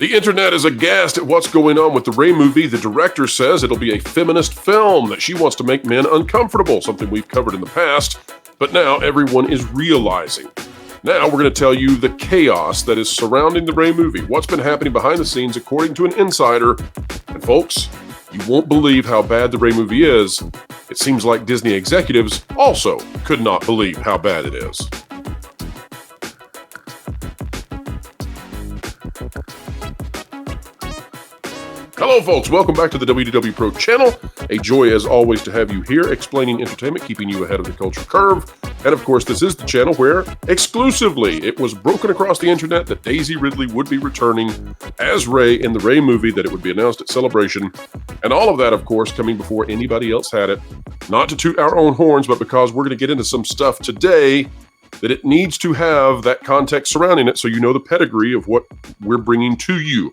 The internet is aghast at what's going on with the Rey movie. The director says it'll be a feminist film, that she wants to make men uncomfortable, something we've covered in the past, but now everyone is realizing. Now we're going to tell you the chaos that is surrounding the Rey movie, what's been happening behind the scenes according to an insider. And folks, you won't believe how bad the Rey movie is. It seems like Disney executives also could not believe how bad it is. Hello, folks. Welcome back to the WDW Pro Channel. A joy, as always, to have you here, explaining entertainment, keeping you ahead of the culture curve. And, of course, this is the channel where, exclusively, it was broken across the internet that Daisy Ridley would be returning as Rey in the Rey movie, that it would be announced at Celebration. And all of that, of course, coming before anybody else had it. Not to toot our own horns, but because we're going to get into some stuff today that it needs to have that context surrounding it, so you know the pedigree of what we're bringing to you.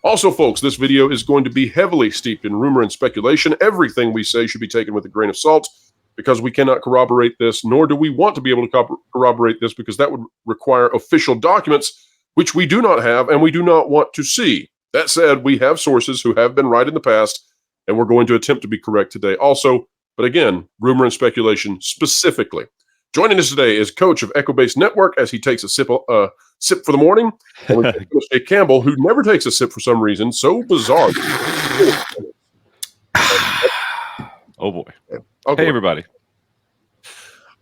Also, folks, this video is going to be heavily steeped in rumor and speculation. Everything we say should be taken with a grain of salt, because we cannot corroborate this, nor do we want to be able to corroborate this, because that would require official documents, which we do not have and we do not want to see. That said, we have sources who have been right in the past, and we're going to attempt to be correct today also. But again, rumor and speculation specifically. Joining us today is Coach of Echo Base Network as he takes a sip for the morning. And we have Coach Campbell, who never takes a sip for some reason. So bizarre. Oh, boy. Okay. Hey, everybody.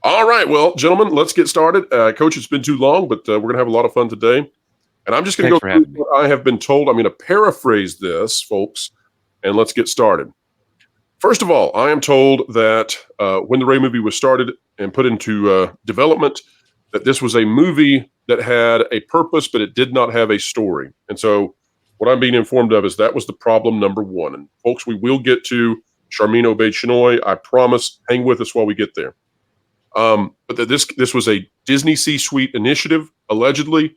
All right. Well, gentlemen, let's get started. Coach, it's been too long, but we're going to have a lot of fun today. And I'm just going to go through what I have been told. I'm going to paraphrase this, folks, and let's get started. First of all, I am told that when the Rey movie was started and put into development, that this was a movie that had a purpose, but it did not have a story. And so what I'm being informed of is that was the problem number one. And folks, we will get to Charmaine Obaid-Chinoy. I promise. Hang with us while we get there. But that this was a Disney C-suite initiative, allegedly.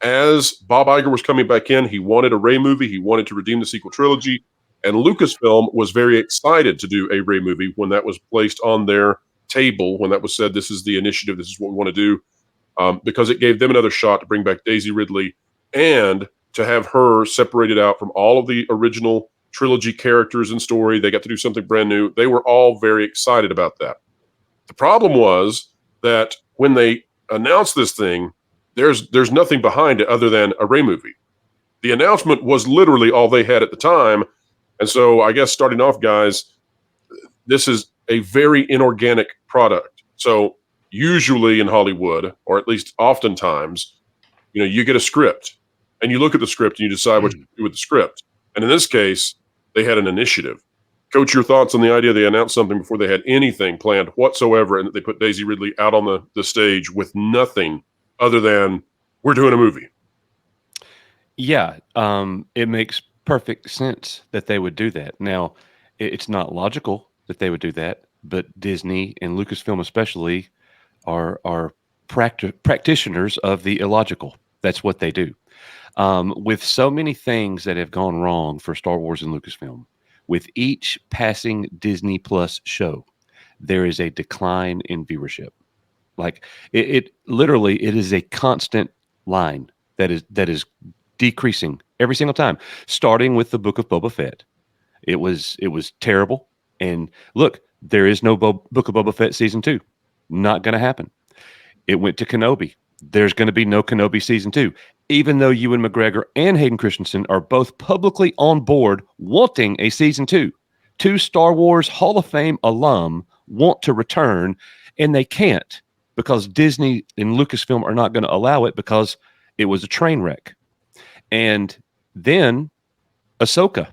As Bob Iger was coming back in, he wanted a Rey movie. He wanted to redeem the sequel trilogy. And Lucasfilm was very excited to do a Rey movie when that was placed on their table, when that was said, this is the initiative, this is what we want to do, because it gave them another shot to bring back Daisy Ridley and to have her separated out from all of the original trilogy characters and story. They got to do something brand new. They were all very excited about that. The problem was that when they announced this thing, there's nothing behind it other than a Rey movie. The announcement was literally all they had at the time. And so I guess starting off, guys, this is a very inorganic product. So usually in Hollywood, or at least oftentimes, you get a script and you look at the script and you decide what you do with the script. And in this case, they had an initiative. Coach, your thoughts on the idea they announced something before they had anything planned whatsoever, and that they put Daisy Ridley out on the stage with nothing other than, we're doing a movie. Yeah, it makes perfect sense that they would do that. Now, it's not logical that they would do that, but Disney and Lucasfilm especially are practitioners of the illogical. That's what they do. With so many things that have gone wrong for Star Wars and Lucasfilm, with each passing Disney Plus show, there is a decline in viewership. Like it literally, it is a constant line that is decreasing every single time, starting with the Book of Boba Fett. It was terrible. And look, there is no Book of Boba Fett season 2. Not going to happen. It went to Kenobi. There's going to be no Kenobi season 2, even though Ewan McGregor and Hayden Christensen are both publicly on board wanting a season 2. Two Star Wars Hall of Fame alum want to return, and they can't because Disney and Lucasfilm are not going to allow it because it was a train wreck. And then Ahsoka,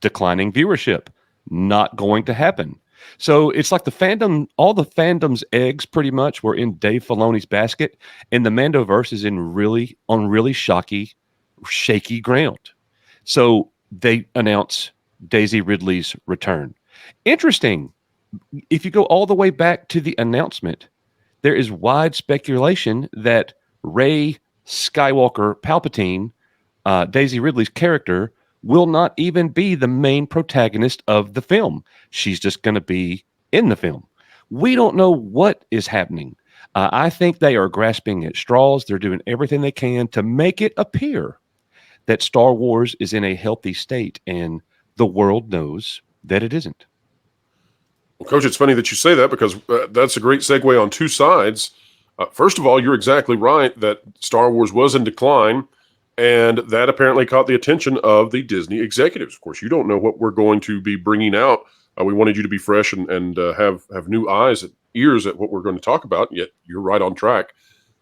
declining viewership, not going to happen. So it's like the fandom, all the fandom's eggs pretty much were in Dave Filoni's basket, and the Mandoverse is on really shaky ground. So they announce Daisy Ridley's return. Interesting. If you go all the way back to the announcement, there is wide speculation that Rey Skywalker Palpatine, Daisy Ridley's character, will not even be the main protagonist of the film. She's just going to be in the film. We don't know what is happening. I think they are grasping at straws. They're doing everything they can to make it appear that Star Wars is in a healthy state, and the world knows that it isn't. Well, Coach, it's funny that you say that, because that's a great segue on two sides. First of all, you're exactly right that Star Wars was in decline, and that apparently caught the attention of the Disney executives. Of course, you don't know what we're going to be bringing out. We wanted you to be fresh and have new eyes and ears at what we're going to talk about, yet you're right on track.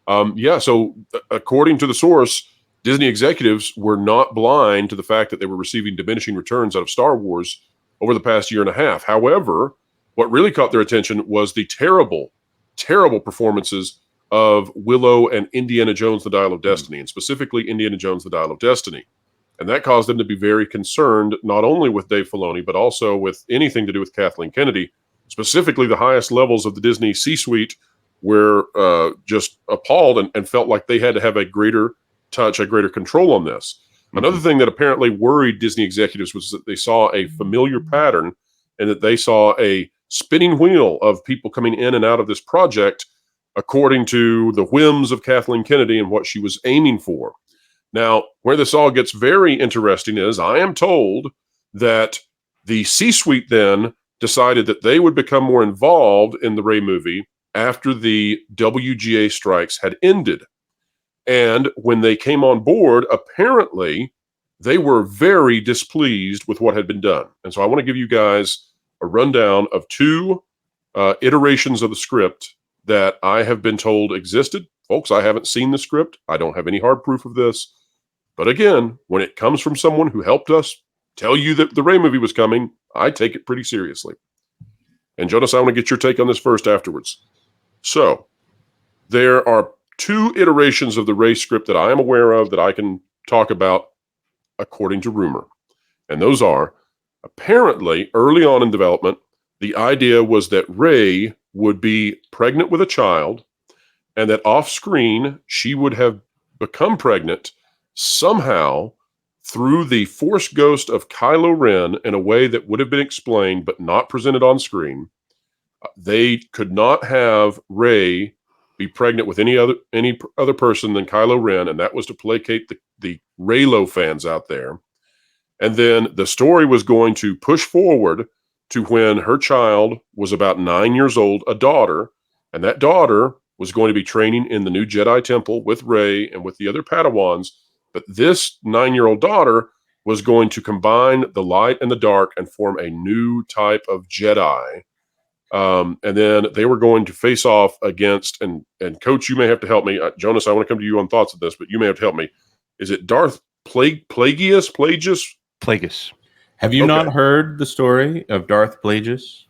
So according to the source, Disney executives were not blind to the fact that they were receiving diminishing returns out of Star Wars over the past year and a half. However, what really caught their attention was the terrible, terrible performances of Willow and Indiana Jones, The Dial of Destiny, and specifically Indiana Jones, The Dial of Destiny. And that caused them to be very concerned, not only with Dave Filoni, but also with anything to do with Kathleen Kennedy. Specifically, the highest levels of the Disney C-suite were just appalled and felt like they had to have a greater touch, a greater control on this. Another thing that apparently worried Disney executives was that they saw a familiar pattern, and that they saw a spinning wheel of people coming in and out of this project according to the whims of Kathleen Kennedy and what she was aiming for. Now, where this all gets very interesting is, I am told that the C-suite then decided that they would become more involved in the Rey movie after the WGA strikes had ended. And when they came on board, apparently they were very displeased with what had been done. And so I want to give you guys a rundown of two iterations of the script that I have been told existed. Folks, I haven't seen the script. I don't have any hard proof of this. But again, when it comes from someone who helped us tell you that the Rey movie was coming, I take it pretty seriously. And Jonas, I want to get your take on this first afterwards. So, there are two iterations of the Rey script that I am aware of that I can talk about according to rumor. And those are, apparently, early on in development, the idea was that Rey would be pregnant with a child, and that off-screen she would have become pregnant somehow through the Force ghost of Kylo Ren in a way that would have been explained but not presented on screen. They could not have Rey be pregnant with any other person than Kylo Ren, and that was to placate the Reylo fans out there. And then the story was going to push forward to when her child was about 9 years old, a daughter, and that daughter was going to be training in the new Jedi Temple with Rey and with the other Padawans. But this 9-year-old daughter was going to combine the light and the dark and form a new type of Jedi. And then they were going to face off against, and Coach, you may have to help me. Jonas, I want to come to you on thoughts of this, but you may have to help me. Is it Darth Plagueis? Plagueis. Have you not heard the story of Darth Plagueis?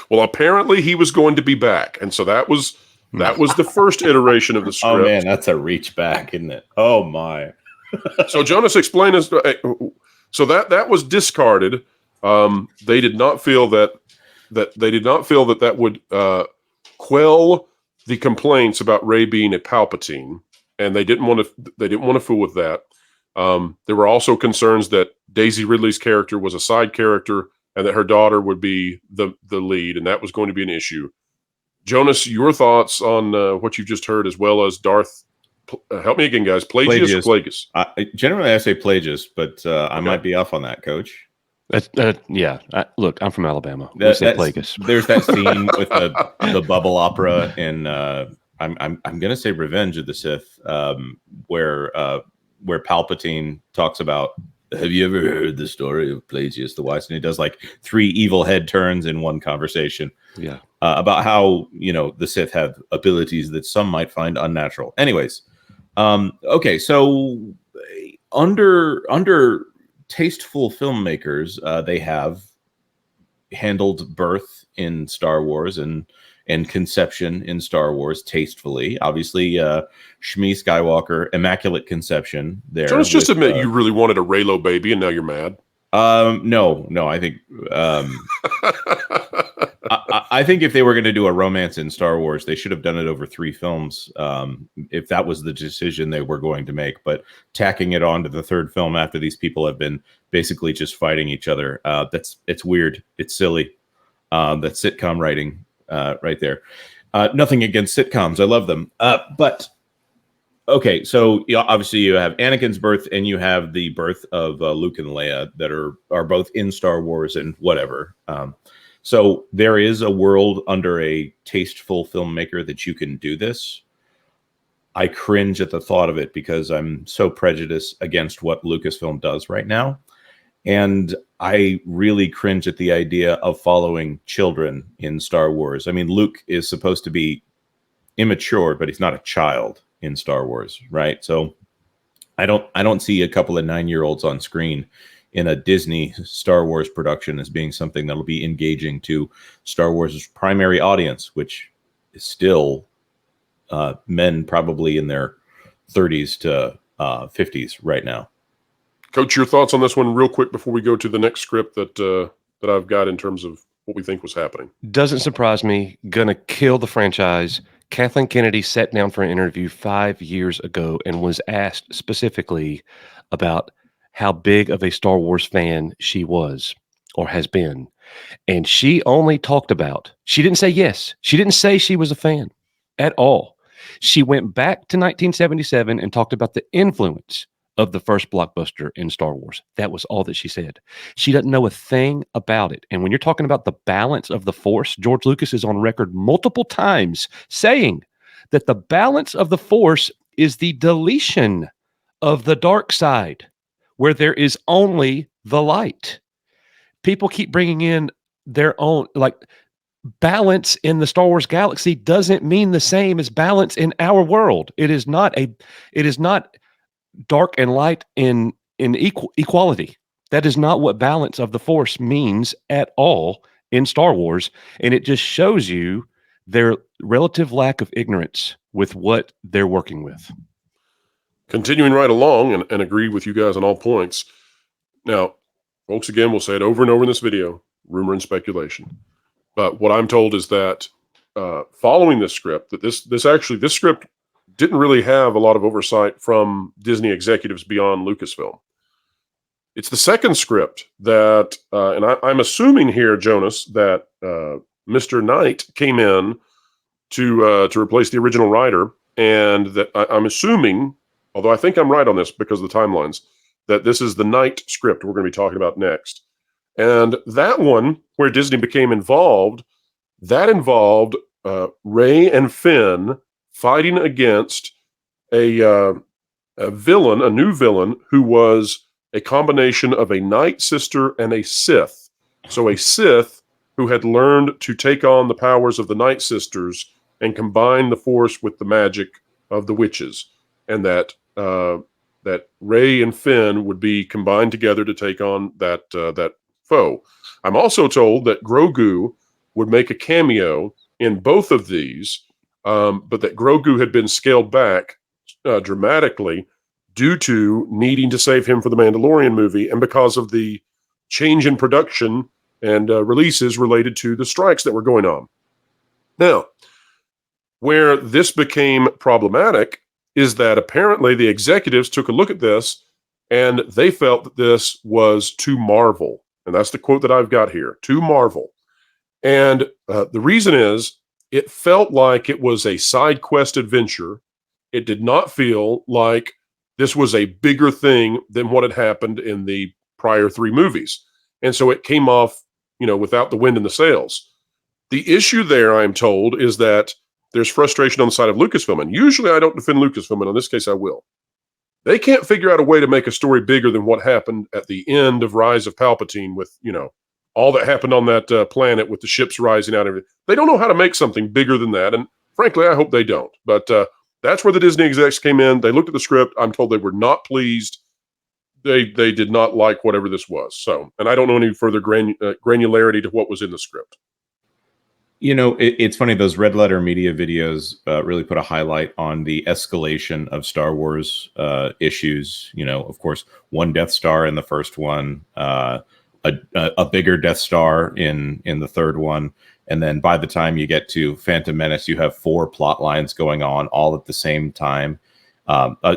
Well, apparently he was going to be back, and so that was the first iteration of the script. Oh man, that's a reach back, isn't it? Oh my. So Jonas, explain us. So that was discarded. They did not feel that would quell the complaints about Rey being a Palpatine, and they didn't want to fool with that. There were also concerns that Daisy Ridley's character was a side character, and that her daughter would be the lead, and that was going to be an issue. Jonas, your thoughts on what you've just heard, as well as Darth. Help me again, guys. Plagueis or Plagueis? Generally, I say Plagueis, but I might be off on that, Coach. Yeah. Look, I'm from Alabama. We say Plagueis. There's that scene with the bubble opera in I'm going to say Revenge of the Sith, where Palpatine talks about, have you ever heard the story of Plagueis the Wise? And he does like 3 evil head turns in one conversation. Yeah. About how, the Sith have abilities that some might find unnatural. Anyways, okay, so under tasteful filmmakers, they have handled birth in Star Wars and conception in Star Wars tastefully. Obviously, Shmi Skywalker, immaculate conception there. So let's just admit you really wanted a Reylo baby, and now you're mad. No, I think I think if they were going to do a romance in Star Wars, they should have done it over 3 films. If that was the decision they were going to make, but tacking it on to the 3rd film after these people have been basically just fighting each other, it's weird. It's silly. That's sitcom writing right there. Nothing against sitcoms. I love them. But Okay, so obviously you have Anakin's birth and you have the birth of Luke and Leia that are both in Star Wars and whatever. So there is a world under a tasteful filmmaker that you can do this. I cringe at the thought of it because I'm so prejudiced against what Lucasfilm does right now. And I really cringe at the idea of following children in Star Wars. I mean, Luke is supposed to be immature, but he's not a child in Star Wars, right? So I don't see a couple of 9-year-olds on screen in a Disney Star Wars production as being something that'll be engaging to Star Wars' primary audience, which is still men probably in their 30s to 50s right now. Coach, your thoughts on this one real quick before we go to the next script that I've got in terms of what we think was happening. Doesn't surprise me. Gonna kill the franchise. Kathleen Kennedy sat down for an interview 5 years ago and was asked specifically about how big of a Star Wars fan she was or has been. And she only talked about, she didn't say yes. She didn't say she was a fan at all. She went back to 1977 and talked about the influence of the first blockbuster in Star Wars. That was all that she said. She doesn't know a thing about it. And when you're talking about the balance of the Force, George Lucas is on record multiple times saying that the balance of the Force is the deletion of the dark side, where there is only the light. People keep bringing in their own, like, balance in the Star Wars galaxy doesn't mean the same as balance in our world. It is not dark and light in equality. That is not what balance of the Force means at all in Star Wars. And it just shows you their relative lack of ignorance with what they're working with. Continuing right along and agree with you guys on all points. Now, folks, again, we'll say it over and over in this video, rumor and speculation. But what I'm told is that following this script, that this script didn't really have a lot of oversight from Disney executives beyond Lucasfilm. It's the second script that, and I'm assuming here, Jonas, that Mr. Knight came in to replace the original writer, and that I'm assuming, although I think I'm right on this because of the timelines, that this is the Knight script we're going to be talking about next. And that one, where Disney became involved, that involved Rey and Finn fighting against a villain, a new villain, who was a combination of a Night Sister and a Sith. So a Sith who had learned to take on the powers of the Night Sisters and combine the Force with the magic of the witches, and that Rey and Finn would be combined together to take on that foe. I'm also told that Grogu would make a cameo in both of these, but that Grogu had been scaled back dramatically due to needing to save him for the Mandalorian movie and because of the change in production and releases related to the strikes that were going on. Now, where this became problematic is that apparently the executives took a look at this and they felt that this was too Marvel. And that's the quote that I've got here, too Marvel. And the reason is it felt like it was a side quest adventure. It did not feel like this was a bigger thing than what had happened in the prior 3 movies. And so it came off, without the wind in the sails. The issue there, I'm told, is that there's frustration on the side of Lucasfilm. And usually I don't defend Lucasfilm, and in this case I will. They can't figure out a way to make a story bigger than what happened at the end of Rise of Palpatine with, all that happened on that planet with the ships rising out and everything. They don't know how to make something bigger than that. And frankly, I hope they don't. But that's where the Disney execs came in. They looked at the script. I'm told they were not pleased. They did not like whatever this was. So, and I don't know any further granularity to what was in the script. It's funny, those Red Letter Media videos really put a highlight on the escalation of Star Wars issues. Of course, 1 Death Star in the first one, a bigger Death Star in the third one. And then by the time you get to Phantom Menace, you have 4 plot lines going on all at the same time.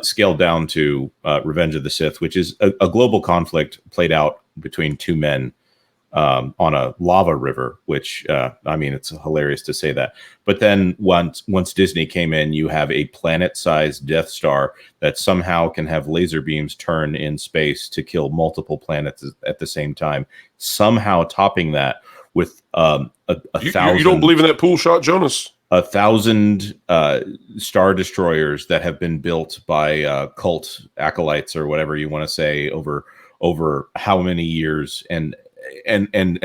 Scaled down to Revenge of the Sith, which is a global conflict played out between 2 men on a lava river, which I mean, it's hilarious to say that. But then once Disney came in, you have a planet-sized Death Star that somehow can have laser beams turn in space to kill multiple planets at the same time, somehow topping that with a thousand. You don't believe in that pool shot, Jonas? 1,000 Star Destroyers that have been built by cult acolytes or whatever you want to say over how many years, and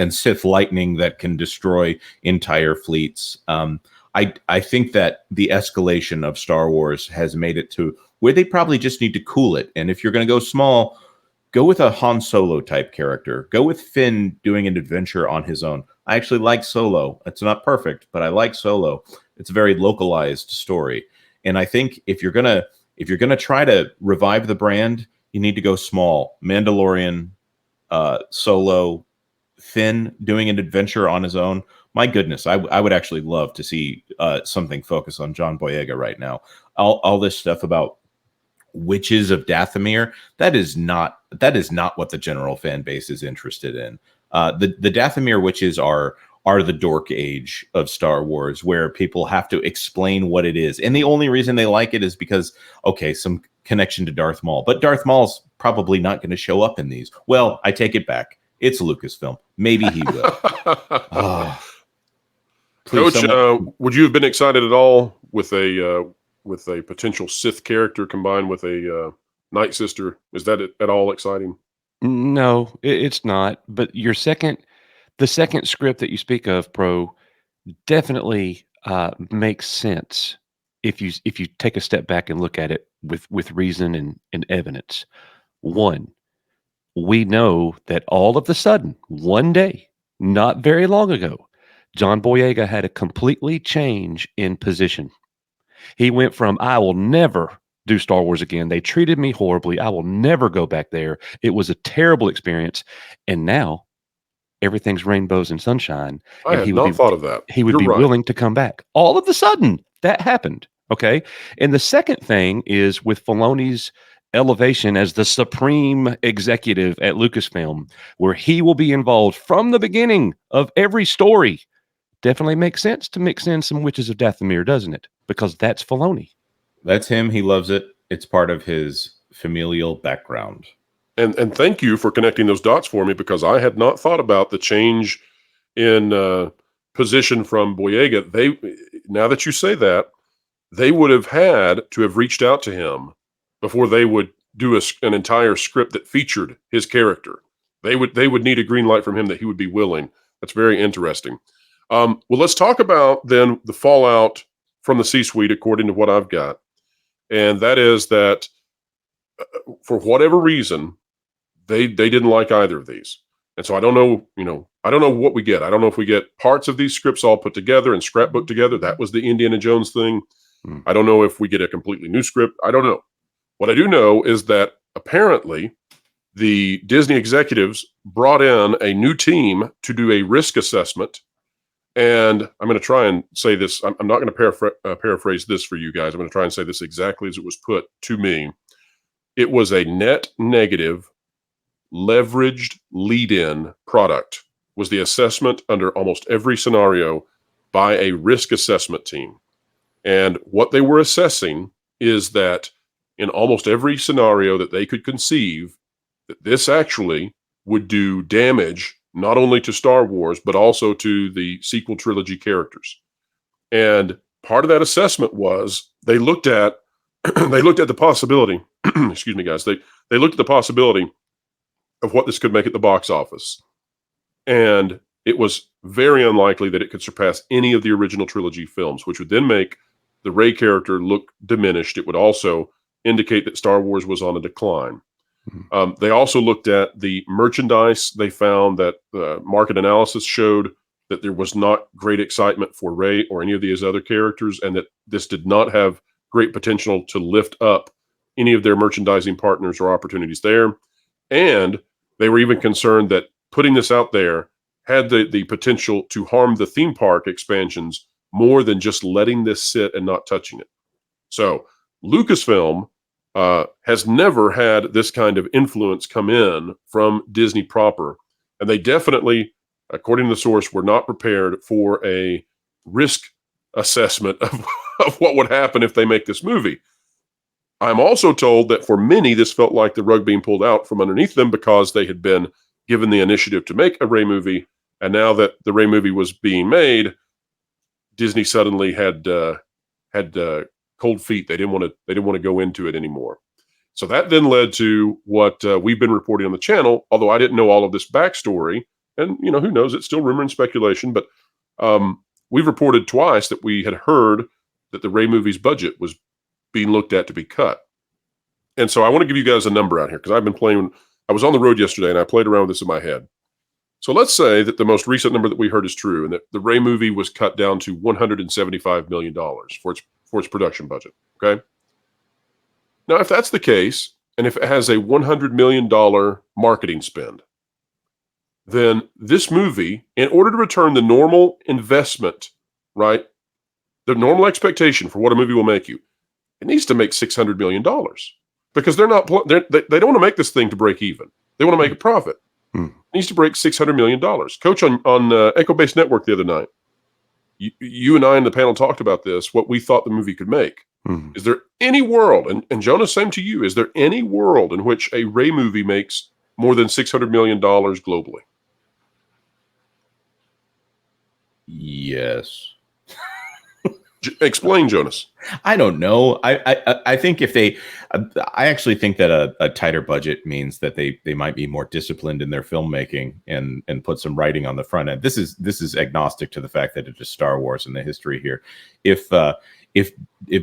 Sith lightning that can destroy entire fleets. I think that the escalation of Star Wars has made it to where they probably just need to cool it. And if you're going to go small, go with a Han Solo type character. Go with Finn doing an adventure on his own. I actually like Solo. It's not perfect, but I like Solo. It's a very localized story. And I think if you're gonna try to revive the brand, you need to go small. Mandalorian, Solo, Finn doing an adventure on his own. My goodness, I would actually love to see something focus on John Boyega right now. All this stuff about Witches of Dathomir, that is not what the general fan base is interested in. The Dathomir witches are the dork age of Star Wars, where people have to explain what it is, and the only reason they like it is because, okay, some connection to Darth Maul, but Darth Maul's probably not going to show up in these. Well, I take it back. It's Lucasfilm. Maybe he will. Coach, would you have been excited at all with a potential Sith character combined with a Night Sister? Is that at all exciting? No, it's not. But the second script that you speak of, Pro, definitely makes sense if you take a step back and look at it with reason and evidence. One, we know that all of a sudden, one day, not very long ago, John Boyega had a completely change in position. He went from, I will never do Star Wars again. They treated me horribly. I will never go back there. It was a terrible experience. And now everything's rainbows and sunshine. I had not thought of that. He would be willing to come back. All of a sudden, that happened. Okay. And the second thing is with Filoni's elevation as the supreme executive at Lucasfilm, where he will be involved from the beginning of every story. Definitely makes sense to mix in some Witches of Dathomir, doesn't it? Because that's Filoni. That's him. He loves it. It's part of his familial background. And thank you for connecting those dots for me, because I had not thought about the change in position from Boyega. Now that you say that, they would have had to have reached out to him before they would do an entire script that featured his character. They would need a green light from him that he would be willing. That's very interesting. Well, let's talk about then the fallout from the C-suite, according to what I've got. And that is that for whatever reason, they didn't like either of these. And so I don't know, I don't know what we get. I don't know if we get parts of these scripts all put together and scrapbook together. That was the Indiana Jones thing. I don't know if we get a completely new script. I don't know. What I do know is that apparently the Disney executives brought in a new team to do a risk assessment. And I'm going to try and say this. I'm not going to paraphrase this for you guys. I'm going to try and say this exactly as it was put to me. It was a net negative, leveraged lead-in product, was the assessment under almost every scenario by a risk assessment team. And what they were assessing is that in almost every scenario that they could conceive, that this actually would do damage not only to Star Wars, but also to the sequel trilogy characters. And part of that assessment was they looked at the possibility, excuse me, guys, they looked at the possibility of what this could make at the box office. And it was very unlikely that it could surpass any of the original trilogy films, which would then make the Rey character look diminished. It would also indicate that Star Wars was on a decline. They also looked at the merchandise. They found that market analysis showed that there was not great excitement for Rey or any of these other characters, and that this did not have great potential to lift up any of their merchandising partners or opportunities there. And they were even concerned that putting this out there had the potential to harm the theme park expansions more than just letting this sit and not touching it. So Lucasfilm has never had this kind of influence come in from Disney proper. And they definitely according to the source, were not prepared for a risk assessment of what would happen if they make this movie. I'm also told that for many, this felt like the rug being pulled out from underneath them because they had been given the initiative to make a Rey movie. And now that the Rey movie was being made, Disney suddenly had cold feet. They didn't want to go into it anymore. So that then led to what we've been reporting on the channel, although I didn't know all of this backstory. And, who knows? It's still rumor and speculation. But we've reported twice that we had heard that the Rey movie's budget was being looked at to be cut. And so I want to give you guys a number out here because I was on the road yesterday and I played around with this in my head. So let's say that the most recent number that we heard is true and that the Rey movie was cut down to $175 million for its production budget. Okay. Now, if that's the case, and if it has a $100 million marketing spend, then this movie, in order to return the normal investment, right, the normal expectation for what a movie will make you, it needs to make $600 million because they don't want to make this thing to break even. They want to make a profit. It needs to break $600 million. Coach, on Echo Base Network the other night, you and I in the panel talked about this, what we thought the movie could make. Is there any world, and Jonas, same to you, is there any world in which a Rey movie makes more than $600 million globally? Yes. Explain, Jonas. I don't know. I think if they, I actually think that a tighter budget means that they might be more disciplined in their filmmaking and put some writing on the front end. This is agnostic to the fact that it is Star Wars and the history here. If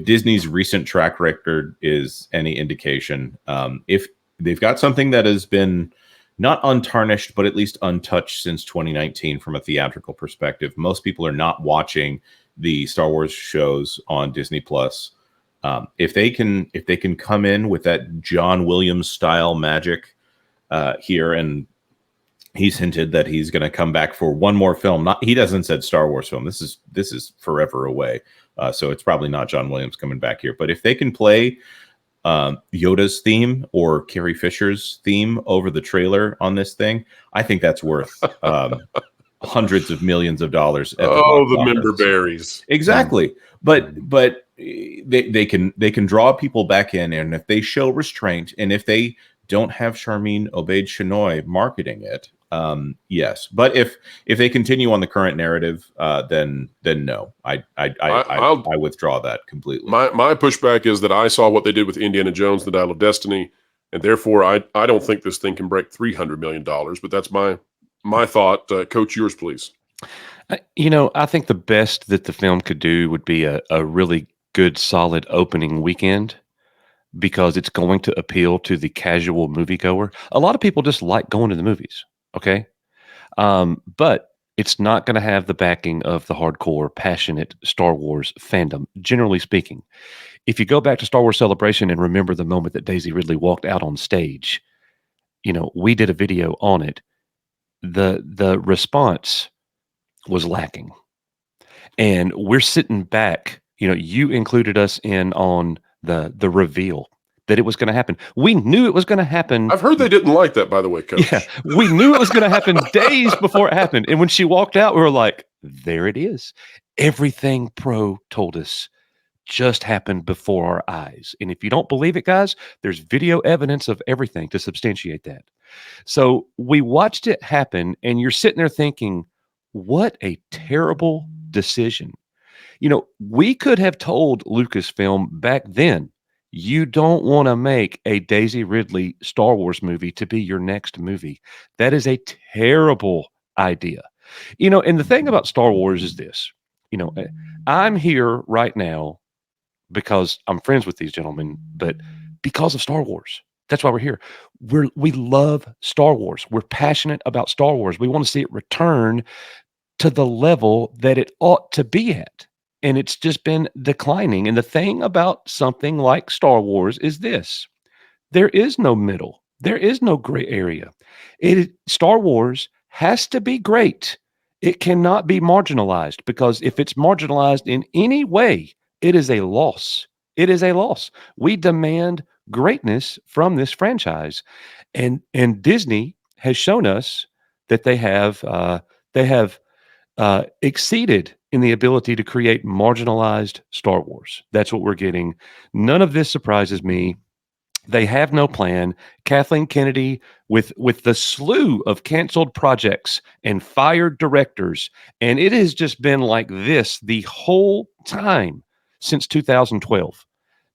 Disney's recent track record is any indication, if they've got something that has been not untarnished, but at least untouched since 2019 from a theatrical perspective, most people are not watching the Star Wars shows on Disney Plus. If they can come in with that John Williams style magic here, and he's hinted that he's going to come back for one more film. He doesn't said Star Wars film. This is forever away. So it's probably not John Williams coming back here. But if they can play Yoda's theme or Carrie Fisher's theme over the trailer on this thing, I think that's worth hundreds of millions of dollars. At the member berries. Exactly. But they can draw people back in, and if they show restraint, and if they don't have Charmaine Obaid-Chinoy marketing it, yes. But if they continue on the current narrative, then no. I withdraw that completely. My pushback is that I saw what they did with Indiana Jones, The Dial of Destiny, and therefore I don't think this thing can break $300 million. But that's my thought. Coach, yours, please. I think the best that the film could do would be a really good, solid opening weekend, because it's going to appeal to the casual moviegoer. A lot of people just like going to the movies, okay? But it's not going to have the backing of the hardcore, passionate Star Wars fandom, generally speaking. If you go back to Star Wars Celebration and remember the moment that Daisy Ridley walked out on stage, we did a video on it. The response was lacking. And we're sitting back, you included us in on the reveal that it was going to happen. We knew it was going to happen. I've heard they didn't like that, by the way, Coach. Yeah, we knew it was going to happen days before it happened. And when she walked out, we were like, there it is. Everything Pro told us just happened before our eyes. And if you don't believe it, guys, there's video evidence of everything to substantiate that. So we watched it happen, and you're sitting there thinking, what a terrible decision. We could have told Lucasfilm back then, you don't want to make a Daisy Ridley Star Wars movie to be your next movie. That is a terrible idea. And the thing about Star Wars is this, I'm here right now because I'm friends with these gentlemen, but because of Star Wars. That's why we're here. We love Star Wars. We're passionate about Star Wars. We want to see it return to the level that it ought to be at. And it's just been declining. And the thing about something like Star Wars is this: there is no middle. There is no gray area. Star Wars has to be great. It cannot be marginalized, because if it's marginalized in any way, it is a loss. It is a loss. We demand greatness from this franchise. And Disney has shown us that they have They have exceeded in the ability to create marginalized Star Wars. That's what we're getting. None of this surprises me. They have no plan. Kathleen Kennedy, with the slew of canceled projects and fired directors, and it has just been like this the whole time since 2012.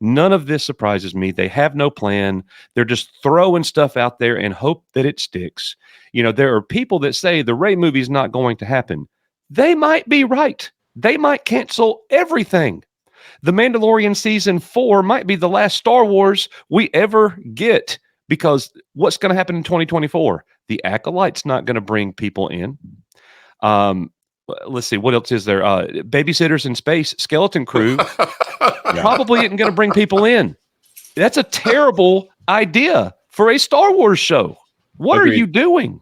None of this surprises me. They have no plan. They're just throwing stuff out there and hope that it sticks. You know, there are people that say the Rey movie is not going to happen. They might be right. They might cancel everything. The Mandalorian season 4 might be the last Star Wars we ever get, because what's going to happen in 2024? The Acolyte's not going to bring people in. Let's see, what else is there? Babysitters in Space, Skeleton Crew probably isn't going to bring people in. That's a terrible idea for a Star Wars show. What Agreed. Are you doing?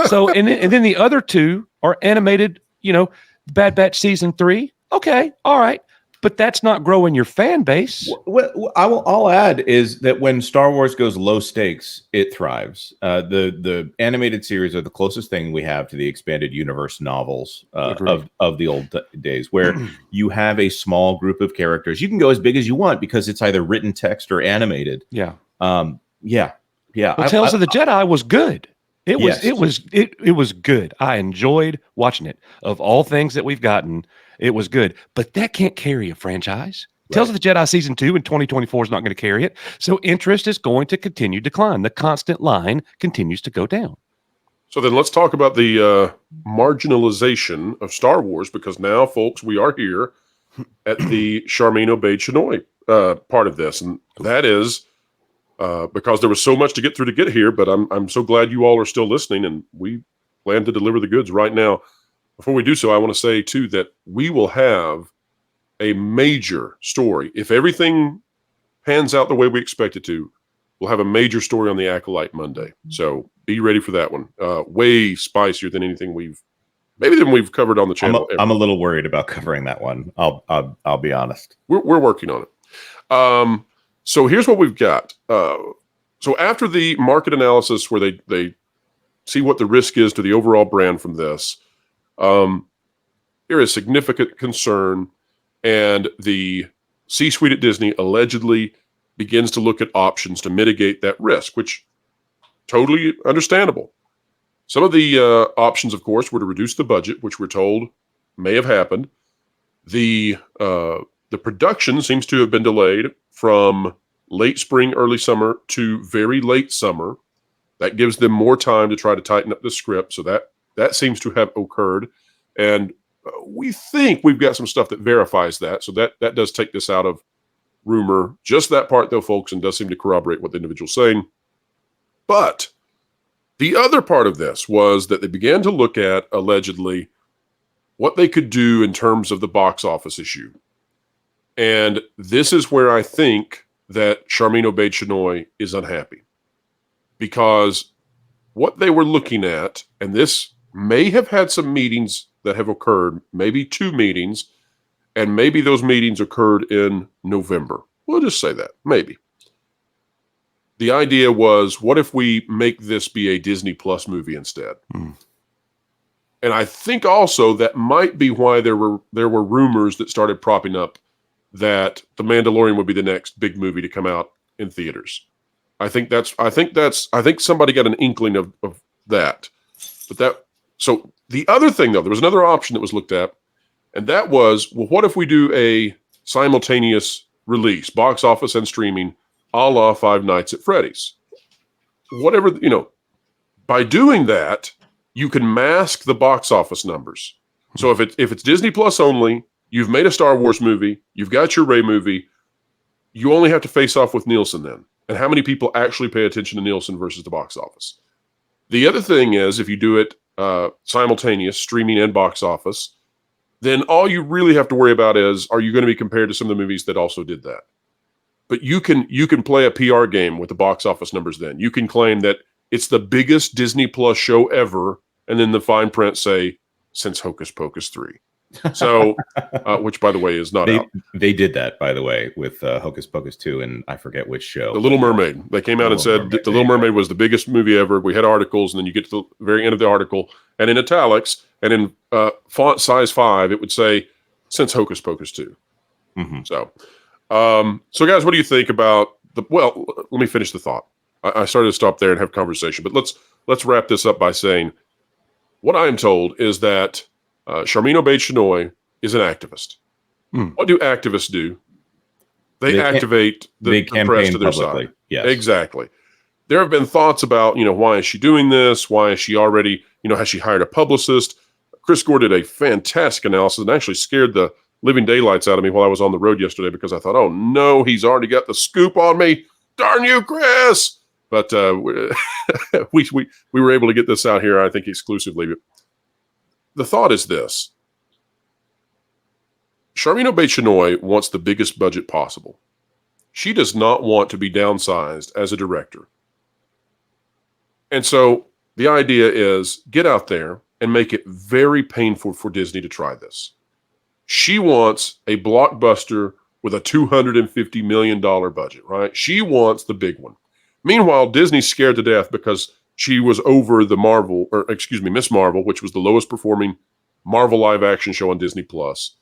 So, and then the other two are animated, you know, Bad Batch season 3. Okay, all right. But that's not growing your fan base. What I'll add is that when Star Wars goes low stakes, it thrives. The animated series are the closest thing we have to the expanded universe novels of the old days, where you have a small group of characters. You can go as big as you want because it's either written text or animated. Yeah. Well, Tales of the Jedi was good. It was good. I enjoyed watching it. Of all things that we've gotten, it was good. But that can't carry a franchise. Right. Tales of the Jedi season 2 in 2024 is not going to carry it. So interest is going to continue to decline. The constant line continues to go down. So then let's talk about the marginalization of Star Wars, because now, folks, we are here at the Charmaine Obaid-Chinoy part of this. And that is because there was so much to get through to get here, but I'm so glad you all are still listening, and we plan to deliver the goods right now. Before we do so, I want to say, too, that we will have a major story. If everything pans out the way we expect it to, we'll have a major story on the Acolyte Monday. So be ready for that one. Way spicier than anything we've covered on the channel. I'm a little worried about covering that one. I'll be honest. We're working on it. So here's what we've got. So after the market analysis where they see what the risk is to the overall brand from this, there is significant concern, and the C-suite at Disney allegedly begins to look at options to mitigate that risk, which totally understandable. Some of the options, of course, were to reduce the budget, which we're told may have happened. The production seems to have been delayed from late spring, early summer to very late summer. That gives them more time to try to tighten up the script. So that seems to have occurred. And we think we've got some stuff that verifies that. So that does take this out of rumor. Just that part, though, folks, and does seem to corroborate what the individual's saying. But the other part of this was that they began to look at, allegedly, what they could do in terms of the box office issue. And this is where I think that Charmaine Obaid-Chinoy is unhappy. Because what they were looking at, and this may have had some meetings that have occurred, maybe 2 meetings, and maybe those meetings occurred in November. We'll just say that, maybe. The idea was, what if we make this be a Disney Plus movie instead? And I think also that might be why there were rumors that started propping up that The Mandalorian would be the next big movie to come out in theaters. I think somebody got an inkling of that. So the other thing, though, there was another option that was looked at, and that was, well, what if we do a simultaneous release, box office and streaming, a la Five Nights at Freddy's? Whatever, by doing that, you can mask the box office numbers. So if it's Disney Plus only, you've made a Star Wars movie, you've got your Rey movie, you only have to face off with Nielsen then. And how many people actually pay attention to Nielsen versus the box office? The other thing is, if you do it simultaneous, streaming and box office, then all you really have to worry about is, are you going to be compared to some of the movies that also did that? But you can play a PR game with the box office numbers then. You can claim that it's the biggest Disney Plus show ever, and then the fine print say, since Hocus Pocus 3. So, which by the way is not out. They did that, by the way, with Hocus Pocus 2, and I forget which show. The Little Mermaid. They came out and said that The Little Mermaid was the biggest movie ever. We had articles, and then you get to the very end of the article, and in italics and in font size 5, it would say since Hocus Pocus 2. Mm-hmm. So guys, what do you think about well, let me finish the thought. I started to stop there and have conversation, but let's wrap this up by saying what I am told is that Charmaine Obaid-Chinoy is an activist. What do activists do? They activate the press to their publicly. side. Yes. Exactly. There have been thoughts about, why is she doing this? Why is she already, has she hired a publicist? Chris Gore did a fantastic analysis and actually scared the living daylights out of me while I was on the road yesterday because I thought, oh no, he's already got the scoop on me. Darn you, Chris. But we were able to get this out here, I think, exclusively. But the thought is this. Charmaine Obaid-Chinoy wants the biggest budget possible. She does not want to be downsized as a director. And so the idea is get out there and make it very painful for Disney to try this. She wants a blockbuster with a $250 million budget, right? She wants the big one. Meanwhile, Disney's scared to death because she was over the Miss Marvel, which was the lowest performing Marvel live action show on Disney Plus.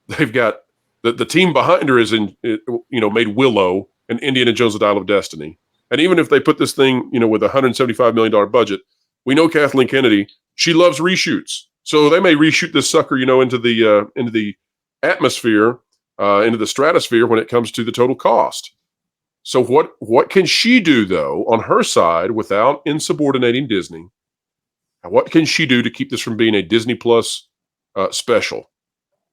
They've got the team behind her is made Willow and Indiana Jones: The Dial of Destiny. And even if they put this thing, with a $175 million budget, we know Kathleen Kennedy, she loves reshoots. So they may reshoot this sucker, into the atmosphere, into the stratosphere when it comes to the total cost. So what can she do, though, on her side without insubordinating Disney? What can she do to keep this from being a Disney Plus special?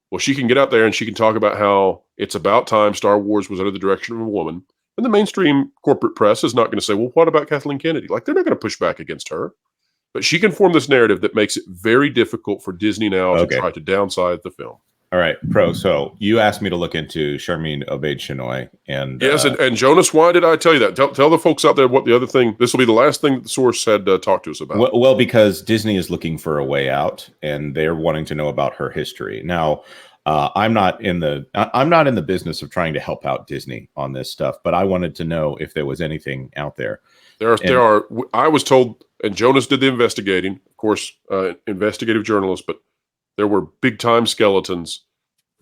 Well, she can get out there and she can talk about how it's about time Star Wars was under the direction of a woman. And the mainstream corporate press is not going to say, well, what about Kathleen Kennedy? Like, they're not going to push back against her. But she can form this narrative that makes it very difficult for Disney now to try to downsize the film. All right, Pro. So you asked me to look into Charmaine Obaid-Chinoy, and yes, and Jonas, why did I tell you that? Tell the folks out there what the other thing. This will be the last thing that the source had talked to us about. Well, because Disney is looking for a way out, and they're wanting to know about her history. Now, I'm not in the business of trying to help out Disney on this stuff, but I wanted to know if there was anything out there. There are. I was told, and Jonas did the investigating, of course, investigative journalist, but there were big time skeletons.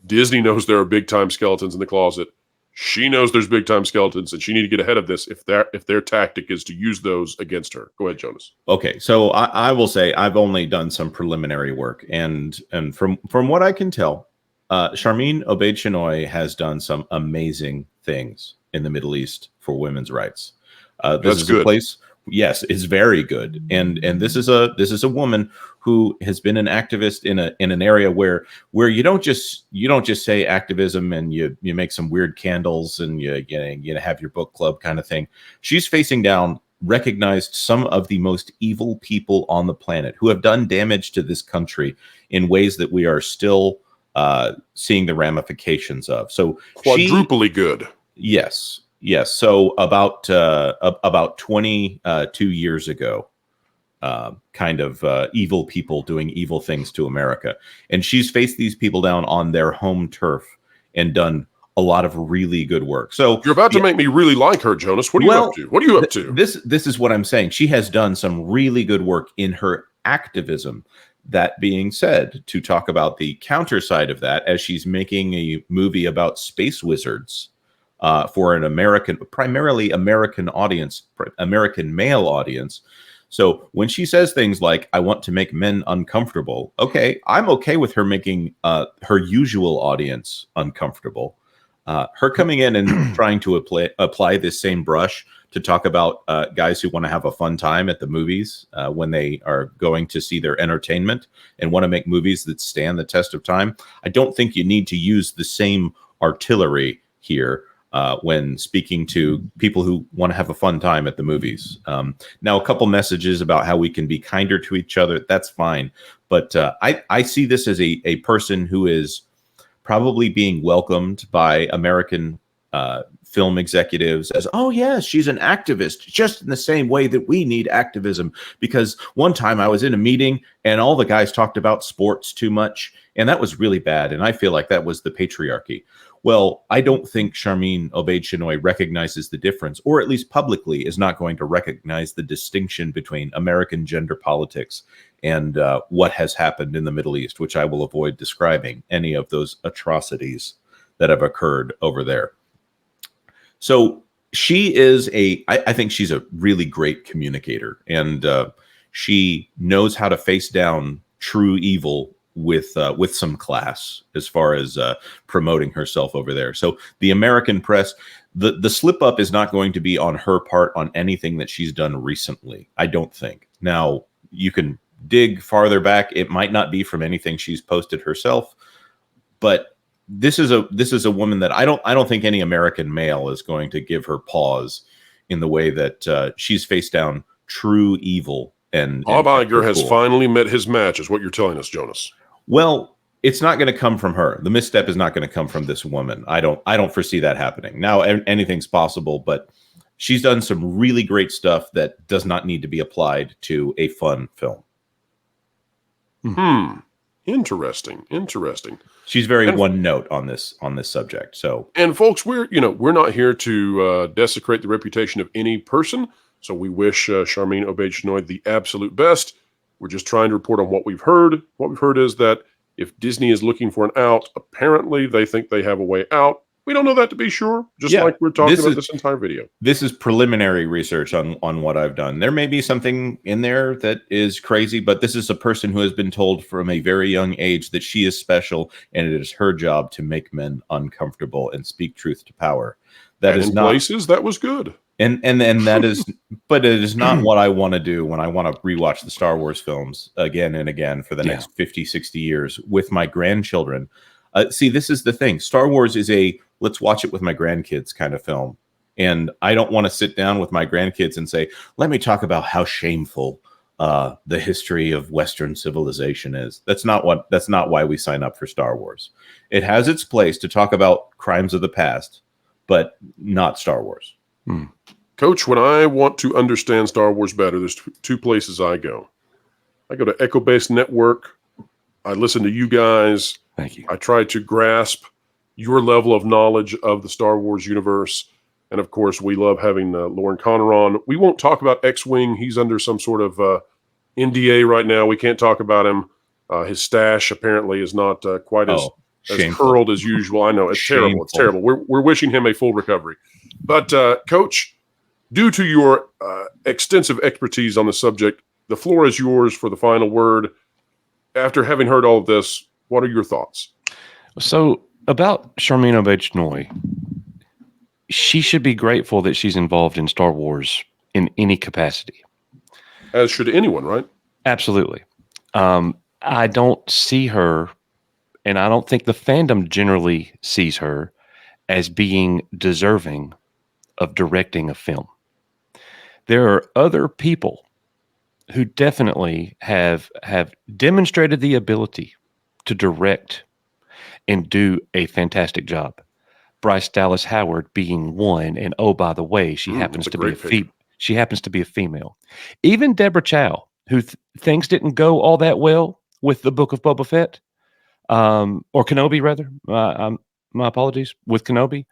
Disney knows there are big time skeletons in the closet. She knows there's big time skeletons, and she need to get ahead of this if their tactic is to use those against her. Go ahead, Jonas. Okay, so I will say I've only done some preliminary work, and from what I can tell, Charmaine Obaid-Chinoy has done some amazing things in the Middle East for women's rights. This is good. A place, yes, it's very good, and this is a woman who has been an activist in an area where you don't just say activism and you make some weird candles and you have your book club kind of thing. She's facing down recognized some of the most evil people on the planet who have done damage to this country in ways that we are still seeing the ramifications of. So quadruply good. Yes. So about 22 years ago, evil people doing evil things to America, and she's faced these people down on their home turf and done a lot of really good work. So you're about to make me really like her, Jonas. What are you up to? What are you up to? This is what I'm saying. She has done some really good work in her activism. That being said, to talk about the counter side of that, as she's making a movie about space wizards for an primarily American audience, American male audience. So when she says things like, I want to make men uncomfortable, okay, I'm okay with her making her usual audience uncomfortable. Her coming in and trying to apply this same brush to talk about guys who want to have a fun time at the movies when they are going to see their entertainment and want to make movies that stand the test of time. I don't think you need to use the same artillery here when speaking to people who want to have a fun time at the movies. Now, a couple messages about how we can be kinder to each other, that's fine. But I see this as a person who is probably being welcomed by American film executives as, oh yes, she's an activist, just in the same way that we need activism. Because one time I was in a meeting and all the guys talked about sports too much, and that was really bad. And I feel like that was the patriarchy. Well, I don't think Charmaine Obaid-Chinoy recognizes the difference, or at least publicly is not going to recognize the distinction between American gender politics and what has happened in the Middle East, which I will avoid describing any of those atrocities that have occurred over there. So she is I think she's a really great communicator, and she knows how to face down true evil with some class as far as promoting herself over there. So the American press, the slip up is not going to be on her part on anything that she's done recently, I don't think. Now, you can dig farther back. It might not be from anything she's posted herself, but this is a woman that I don't think any American male is going to give her pause in the way that she's faced down true evil. And Bob Iger has finally met his match, is what you're telling us, Jonas. Well, it's not going to come from her. The misstep is not going to come from this woman. I don't foresee that happening. Now, anything's possible, but she's done some really great stuff that does not need to be applied to a fun film. Interesting. She's very one note on this subject. So, and folks, we're not here to desecrate the reputation of any person. So we wish Charmaine Obaid-Chinoy the absolute best. We're just trying to report on what we've heard. What we've heard is that if Disney is looking for an out, apparently they think they have a way out. We don't know that to be sure, just like we're talking about this entire video. This is preliminary research on what I've done. There may be something in there that is crazy, but this is a person who has been told from a very young age that she is special, and it is her job to make men uncomfortable and speak truth to power. That is not places. That was good. And that is, but it is not what I want to do when I want to rewatch the Star Wars films again and again for the next 50, 60 years with my grandchildren. See, this is the thing. Star Wars is a let's watch it with my grandkids kind of film. And I don't want to sit down with my grandkids and say, let me talk about how shameful the history of Western civilization is. That's not why we sign up for Star Wars. It has its place to talk about crimes of the past, but not Star Wars. Coach, when I want to understand Star Wars better, there's two places I go. I go to Echo Base Network. I listen to you guys. Thank you. I try to grasp your level of knowledge of the Star Wars universe. And of course, we love having Lauren Connor on. We won't talk about X-Wing. He's under some sort of NDA right now. We can't talk about him. His stash apparently is not quite as curled as usual. I know, it's terrible. It's terrible. We're wishing him a full recovery. But Coach, due to your extensive expertise on the subject, the floor is yours for the final word. After having heard all of this, what are your thoughts? So about Charmaine Obaid-Chinoy, she should be grateful that she's involved in Star Wars in any capacity. As should anyone, right? Absolutely. I don't see her, and I don't think the fandom generally sees her as being deserving of directing a film. There are other people who definitely have demonstrated the ability to direct and do a fantastic job. Bryce Dallas Howard being one, and oh, by the way, she happens to be a female. Even Deborah Chow, who things didn't go all that well with the Book of Boba Fett, or Kenobi rather. My apologies, with Kenobi.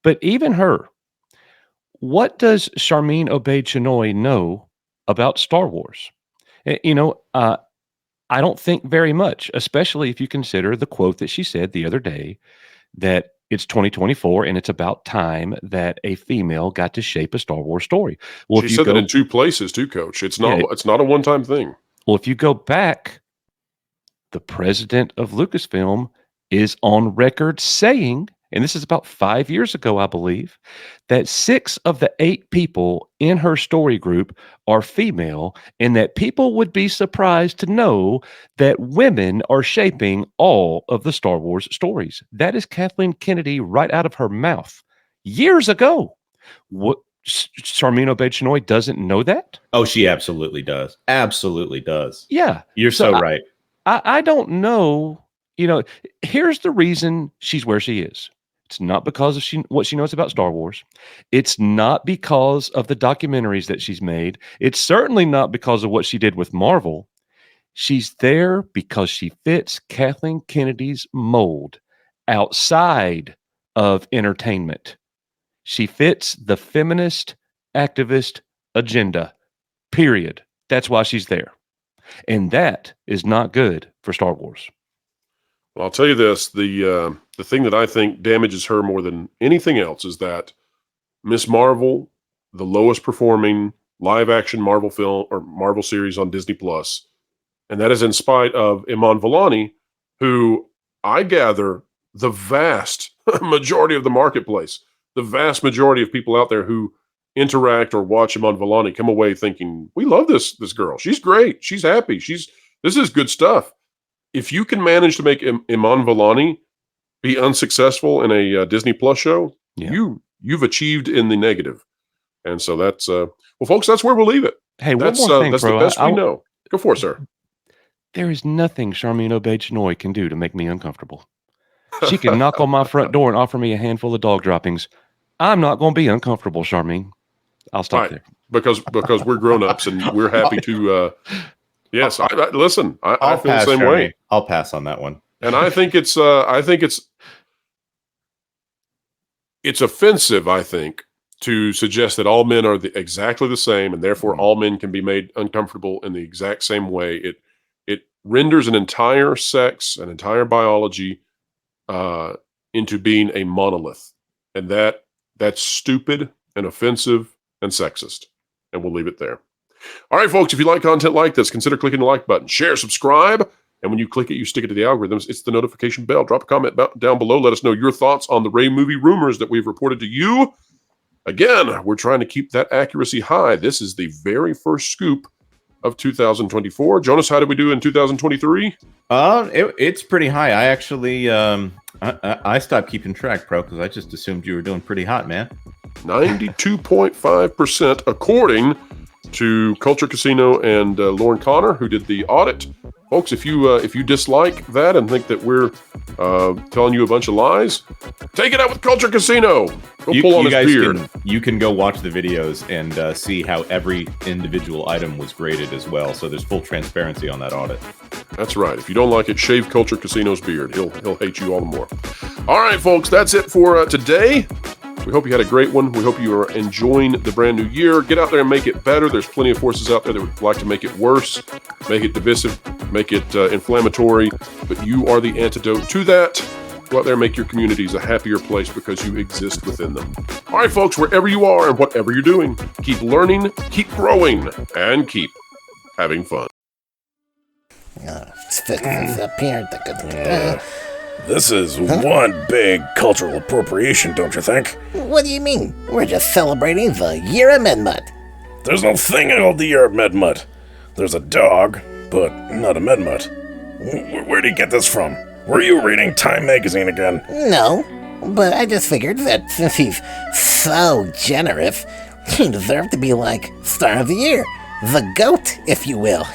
But even her, what does Charmaine Obaid-Chinoy know about Star Wars? I don't think very much, especially if you consider the quote that she said the other day that it's 2024 and it's about time that a female got to shape a Star Wars story. Well, she said that in two places too, Coach. It's not a one-time thing. Well, if you go back, the president of Lucasfilm is on record saying, and this is about 5 years ago, I believe, that 6 of the 8 people in her story group are female, and that people would be surprised to know that women are shaping all of the Star Wars stories. That is Kathleen Kennedy right out of her mouth years ago. What, Charmaine Obaid-Chinoy doesn't know that? Oh, she absolutely does. Absolutely does. Yeah. You're so right. I don't know. Here's the reason she's where she is. It's not because of what she knows about Star Wars. It's not because of the documentaries that she's made. It's certainly not because of what she did with Marvel. She's there because she fits Kathleen Kennedy's mold outside of entertainment. She fits the feminist activist agenda, period. That's why she's there. And that is not good for Star Wars. Well, I'll tell you this, the thing that I think damages her more than anything else is that Miss Marvel, the lowest performing live action Marvel film or Marvel series on Disney Plus, and that is in spite of Iman Vellani, who I gather the vast majority of the marketplace, the vast majority of people out there who interact or watch Iman Vellani come away thinking, we love this girl. She's great. She's happy. This is good stuff. If you can manage to make Iman Vellani be unsuccessful in a Disney Plus show, you've achieved in the negative. And so that's, well, folks, that's where we'll leave it. Hey, that's, one more thing, that's bro. the best we know. Go for it, sir. There is nothing Charmaine Obaid-Chinoy can do to make me uncomfortable. She can knock on my front door and offer me a handful of dog droppings. I'm not going to be uncomfortable, Charmaine. I'll stop there. Because we're grown-ups and we're happy to... yes, listen, I feel the same way. I'll pass on that one. And I think it's offensive, I think, to suggest that all men are exactly the same and therefore all men can be made uncomfortable in the exact same way. It renders an entire sex, an entire biology into being a monolith. And that's stupid and offensive and sexist. And we'll leave it there. All right, folks, if you like content like this, consider clicking the like button, share, subscribe. And when you click it, you stick it to the algorithms. It's the notification bell. Drop a comment down below. Let us know your thoughts on the Rey movie rumors that we've reported to you. Again, we're trying to keep that accuracy high. This is the very first scoop of 2024. Jonas, how did we do in 2023? It's pretty high. I actually I stopped keeping track, Pro, because I just assumed you were doing pretty hot, man. 92.5% according to Culture Casino and Lauren Connor, who did the audit. Folks, if you dislike that and think that we're telling you a bunch of lies, take it out with Culture Casino. Go pull on his beard. You can go watch the videos and see how every individual item was graded as well. So there's full transparency on that audit. That's right. If you don't like it, shave Culture Casino's beard. He'll hate you all the more. All right, folks, that's it for today. We hope you had a great one. We hope you are enjoying the brand new year. Get out there and make it better. There's plenty of forces out there that would like to make it worse, make it divisive, make it inflammatory. But you are the antidote to that. Go out there and make your communities a happier place because you exist within them. All right, folks, wherever you are and whatever you're doing, keep learning, keep growing, and keep having fun. Let's fix this up here. This is one big cultural appropriation, don't you think? What do you mean? We're just celebrating the Year of Medmut. There's no thing called the Year of Medmut. There's a dog, but not a Medmut. Where do you get this from? Were you reading Time magazine again? No, but I just figured that since he's so generous, he deserved to be like Star of the Year. The goat, if you will.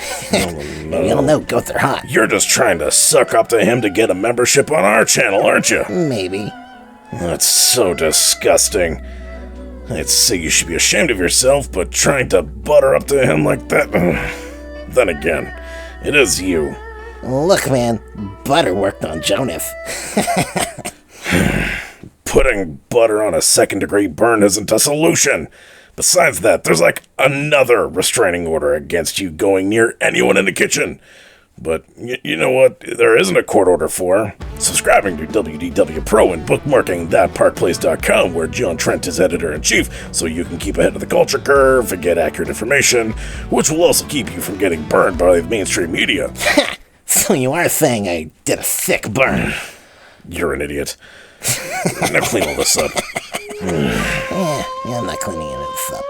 No. You all know goats are hot. You're just trying to suck up to him to get a membership on our channel, aren't you? Maybe. That's so disgusting. I'd say you should be ashamed of yourself, but trying to butter up to him like that... Then again, it is you. Look, man, butter worked on Jonas. Putting butter on a second-degree burn isn't a solution. Besides that, there's like another restraining order against you going near anyone in the kitchen. But you know what there isn't a court order for? Subscribing to WDW Pro and bookmarking thatparkplace.com, where John Trent is editor-in-chief, so you can keep ahead of the culture curve and get accurate information, which will also keep you from getting burned by the mainstream media. So you are saying I did a sick burn? You're an idiot. Now clean all this up. Yeah, I'm not cleaning it up.